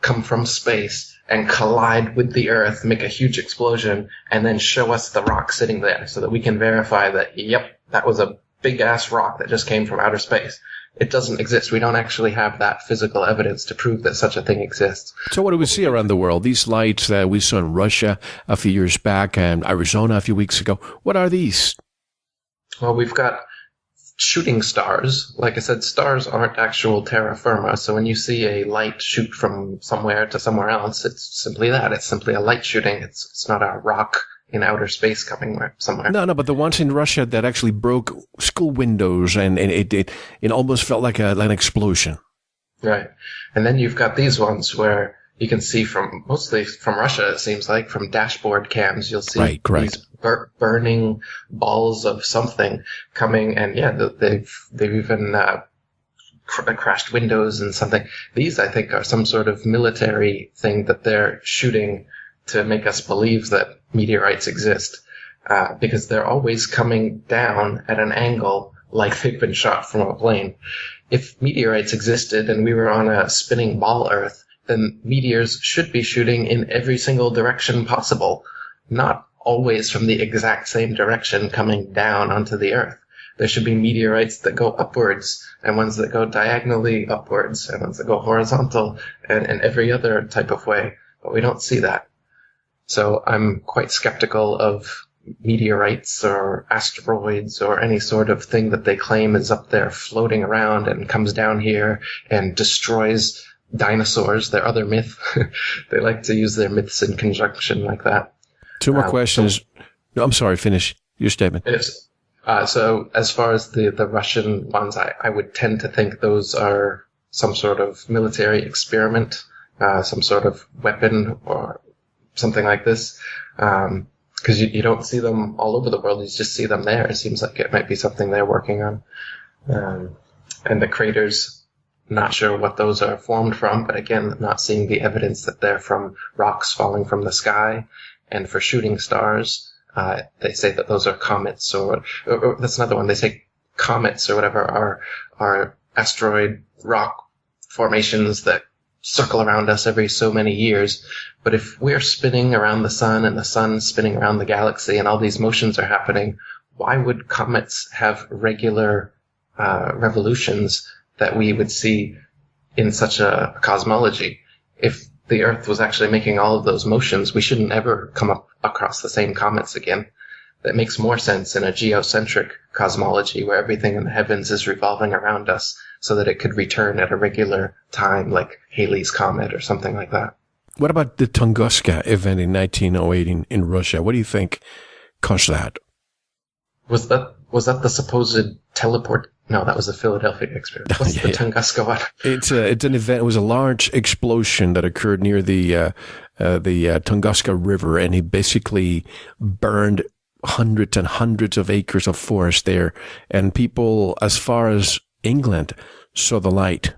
come from space and collide with the Earth, make a huge explosion, and then show us the rock sitting there so that we can verify that, yep, that was a big-ass rock that just came from outer space. It doesn't exist. We don't actually have that physical evidence to prove that such a thing exists. So what do we see around the world? These lights that we saw in Russia a few years back and Arizona a few weeks ago, what are these? Well, we've got shooting stars. Like I said, stars aren't actual terra firma, so when you see a light shoot from somewhere to somewhere else, it's simply that. It's simply a light shooting. It's not a rock in outer space coming somewhere. No, but the ones in Russia that actually broke school windows and it almost felt like an explosion. Right. And then you've got these ones where you can see mostly from Russia, it seems like, from dashboard cams, you'll see these burning balls of something coming, and yeah, they've even crashed windows and something. These, I think, are some sort of military thing that they're shooting to make us believe that meteorites exist, because they're always coming down at an angle like they've been shot from a plane. If meteorites existed and we were on a spinning ball Earth, then meteors should be shooting in every single direction possible, not always from the exact same direction coming down onto the Earth. There should be meteorites that go upwards, and ones that go diagonally upwards, and ones that go horizontal, and every other type of way, but we don't see that. So I'm quite skeptical of meteorites or asteroids or any sort of thing that they claim is up there floating around and comes down here and destroys dinosaurs, their other myth. They like to use their myths in conjunction like that. Two more questions. No, I'm sorry, finish your statement. So as far as the Russian ones, I would tend to think those are some sort of military experiment, some sort of weapon or something like this, because you don't see them all over the world. You just see them there. It seems like it might be something they're working on. And the craters, not sure what those are formed from, but again, not seeing the evidence that they're from rocks falling from the sky. And for shooting stars, they say that those are comets, or that's another one. They say comets or whatever are asteroid rock formations that circle around us every so many years. But if we're spinning around the sun and the sun's spinning around the galaxy and all these motions are happening, why would comets have regular revolutions that we would see in such a cosmology? If the Earth was actually making all of those motions, we shouldn't ever come up across the same comets again. That makes more sense in a geocentric cosmology where everything in the heavens is revolving around us so that it could return at a regular time, like Halley's Comet or something like that. What about the Tunguska event in 1908 in Russia? What do you think caused that? Was that the supposed teleport? No, that was the Philadelphia experiment. What's the Tunguska one? It's an event. It was a large explosion that occurred near the Tunguska River, and it basically burned hundreds and hundreds of acres of forest there, and people as far as England saw the light.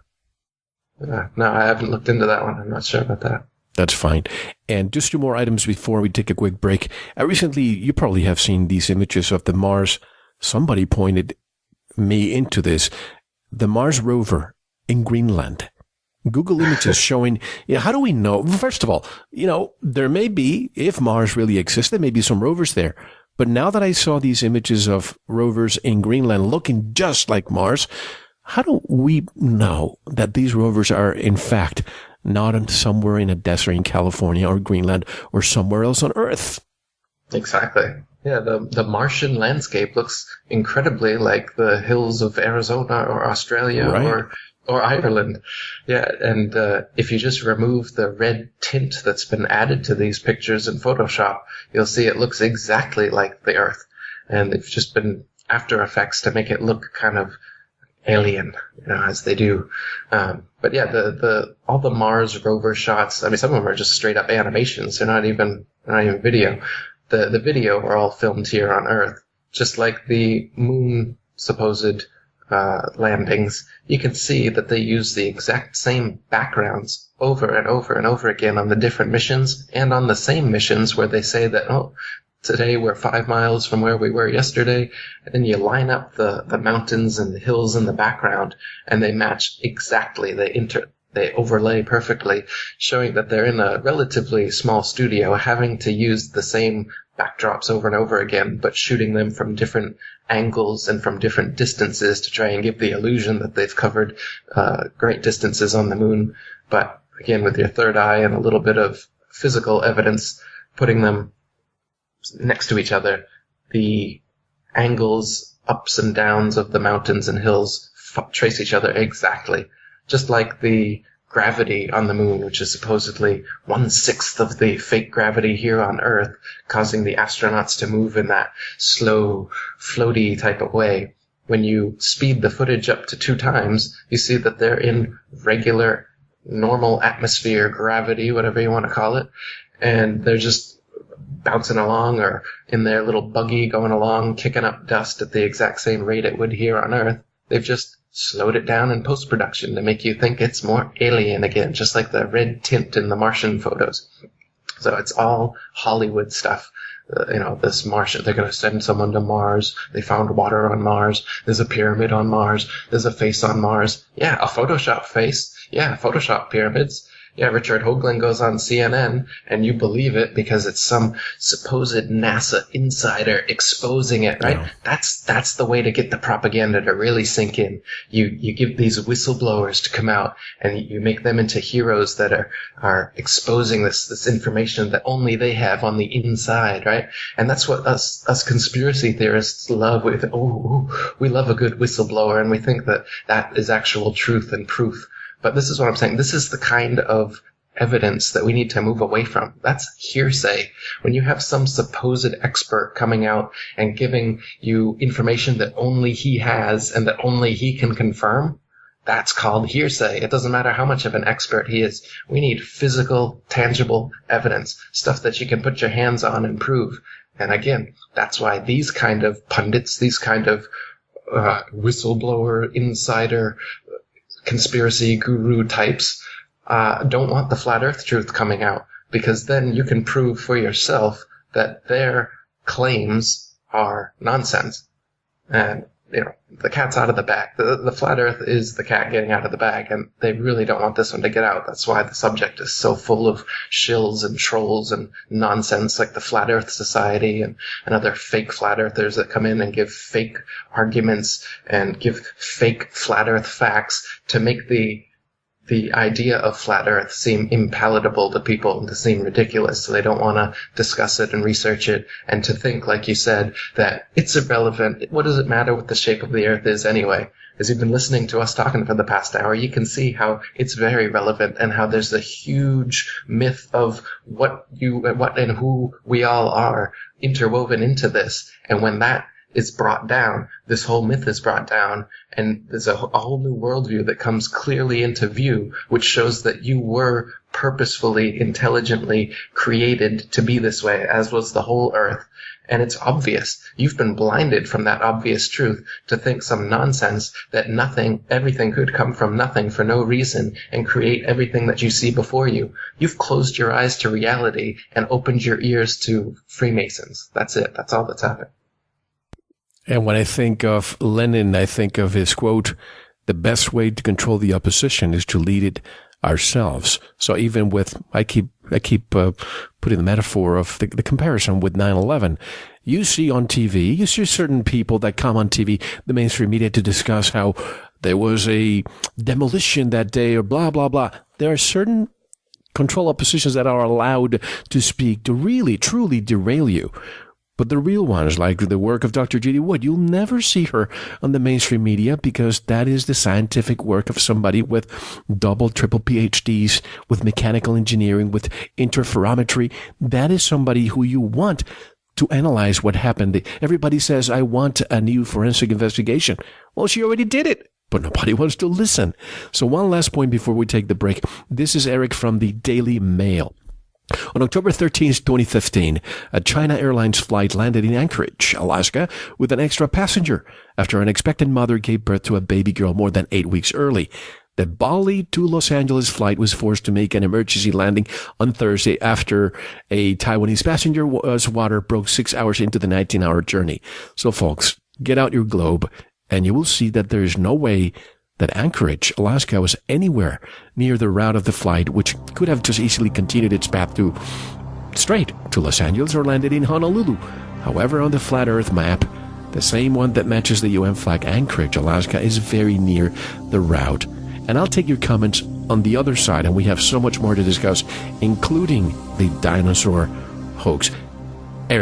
No, I haven't looked into that one. I'm not sure about that. That's fine. And just two more items before we take a quick break. Recently, you probably have seen these images of the Mars. Somebody pointed me into this. The Mars rover in Greenland. Google Images showing, how do we know? First of all, there may be, if Mars really exists, there may be some rovers there. But now that I saw these images of rovers in Greenland looking just like Mars, how do we know that these rovers are, in fact, not somewhere in a desert in California or Greenland or somewhere else on Earth? Exactly. Yeah, the Martian landscape looks incredibly like the hills of Arizona or Australia, right, or Ireland. Yeah, and if you just remove the red tint that's been added to these pictures in Photoshop, you'll see it looks exactly like the Earth. And they've just been After Effects to make it look kind of alien, as they do. But yeah, all the Mars rover shots, I mean, some of them are just straight up animations. They're not even video. The video are all filmed here on Earth, just like the moon supposed landings. You can see that they use the exact same backgrounds over and over and over again on the different missions, and on the same missions where they say that, today we're 5 miles from where we were yesterday, and then you line up the mountains and the hills in the background, and they match exactly. They overlay perfectly, showing that they're in a relatively small studio, having to use the same backdrops over and over again, but shooting them from different angles and from different distances to try and give the illusion that they've covered great distances on the moon. But again, with your third eye and a little bit of physical evidence, putting them next to each other, the angles, ups and downs of the mountains and hills trace each other exactly. Just like the gravity on the moon, which is supposedly 1/6 of the fake gravity here on Earth, causing the astronauts to move in that slow, floaty type of way. When you speed the footage up to 2 times, you see that they're in regular, normal atmosphere, gravity, whatever you want to call it, and they're just bouncing along or in their little buggy going along, kicking up dust at the exact same rate it would here on Earth. They've just slowed it down in post-production to make you think it's more alien again, just like the red tint in the Martian photos. So it's all Hollywood stuff. This Martian, they're going to send someone to Mars. They found water on Mars. There's a pyramid on Mars. There's a face on Mars. Yeah, a Photoshop face. Yeah, Photoshop pyramids. Yeah, Richard Hoagland goes on CNN, and you believe it because it's some supposed NASA insider exposing it, right? No. That's the way to get the propaganda to really sink in. You give these whistleblowers to come out, and you make them into heroes that are exposing this information that only they have on the inside, right? And that's what us conspiracy theorists love. We love a good whistleblower, and we think that is actual truth and proof. But this is what I'm saying. This is the kind of evidence that we need to move away from. That's hearsay. When you have some supposed expert coming out and giving you information that only he has and that only he can confirm, that's called hearsay. It doesn't matter how much of an expert he is. We need physical, tangible evidence, stuff that you can put your hands on and prove. And again, that's why these kind of pundits, these kind of whistleblower, insider, conspiracy guru types don't want the flat earth truth coming out. because then you can prove for yourself that their claims are nonsense. And, the cat's out of the bag. The flat earth is the cat getting out of the bag, and they really don't want this one to get out. That's why the subject is so full of shills and trolls and nonsense, like the Flat Earth Society and other fake flat earthers that come in and give fake arguments and give fake flat earth facts to make the idea of flat earth seem impalatable to people and to seem ridiculous, so they don't want to discuss it and research it, and to think, like you said, that it's irrelevant. What does it matter what the shape of the earth is anyway? As you've been listening to us talking for the past hour, you can see how it's very relevant and how there's a huge myth of what and who we all are interwoven into this. And when that is brought down, this whole myth is brought down, and there's a whole new worldview that comes clearly into view, which shows that you were purposefully, intelligently created to be this way, as was the whole earth. And it's obvious. You've been blinded from that obvious truth to think some nonsense that everything could come from nothing for no reason and create everything that you see before you. You've closed your eyes to reality and opened your ears to Freemasons. That's it. That's all that's happened. And when I think of Lenin, I think of his quote, "The best way to control the opposition is to lead it ourselves." So even with, I keep putting the metaphor of the comparison with 9/11. You see on TV, you see certain people that come on TV, the mainstream media, to discuss how there was a demolition that day or blah, blah, blah. There are certain control oppositions that are allowed to speak to really, truly derail you. But the real ones, like the work of Dr. Judy Wood, you'll never see her on the mainstream media because that is the scientific work of somebody with double, triple PhDs, with mechanical engineering, with interferometry. That is somebody who you want to analyze what happened. Everybody says, I want a new forensic investigation. Well, she already did it, but nobody wants to listen. So one last point before we take the break. This is Eric from the Daily Mail. On October 13th, 2015, a China Airlines flight landed in Anchorage, Alaska, with an extra passenger after an expectant mother gave birth to a baby girl more than 8 weeks early. The Bali to Los Angeles flight was forced to make an emergency landing on Thursday after a Taiwanese passenger's water broke 6 hours into the 19-hour journey. So, folks, get out your globe, and you will see that there is no way that Anchorage, Alaska, was anywhere near the route of the flight, which could have just easily continued its path straight to Los Angeles or landed in Honolulu. However, on the Flat Earth map, the same one that matches the UN flag, Anchorage, Alaska, is very near the route. And I'll take your comments on the other side, and we have so much more to discuss, including the dinosaur hoax.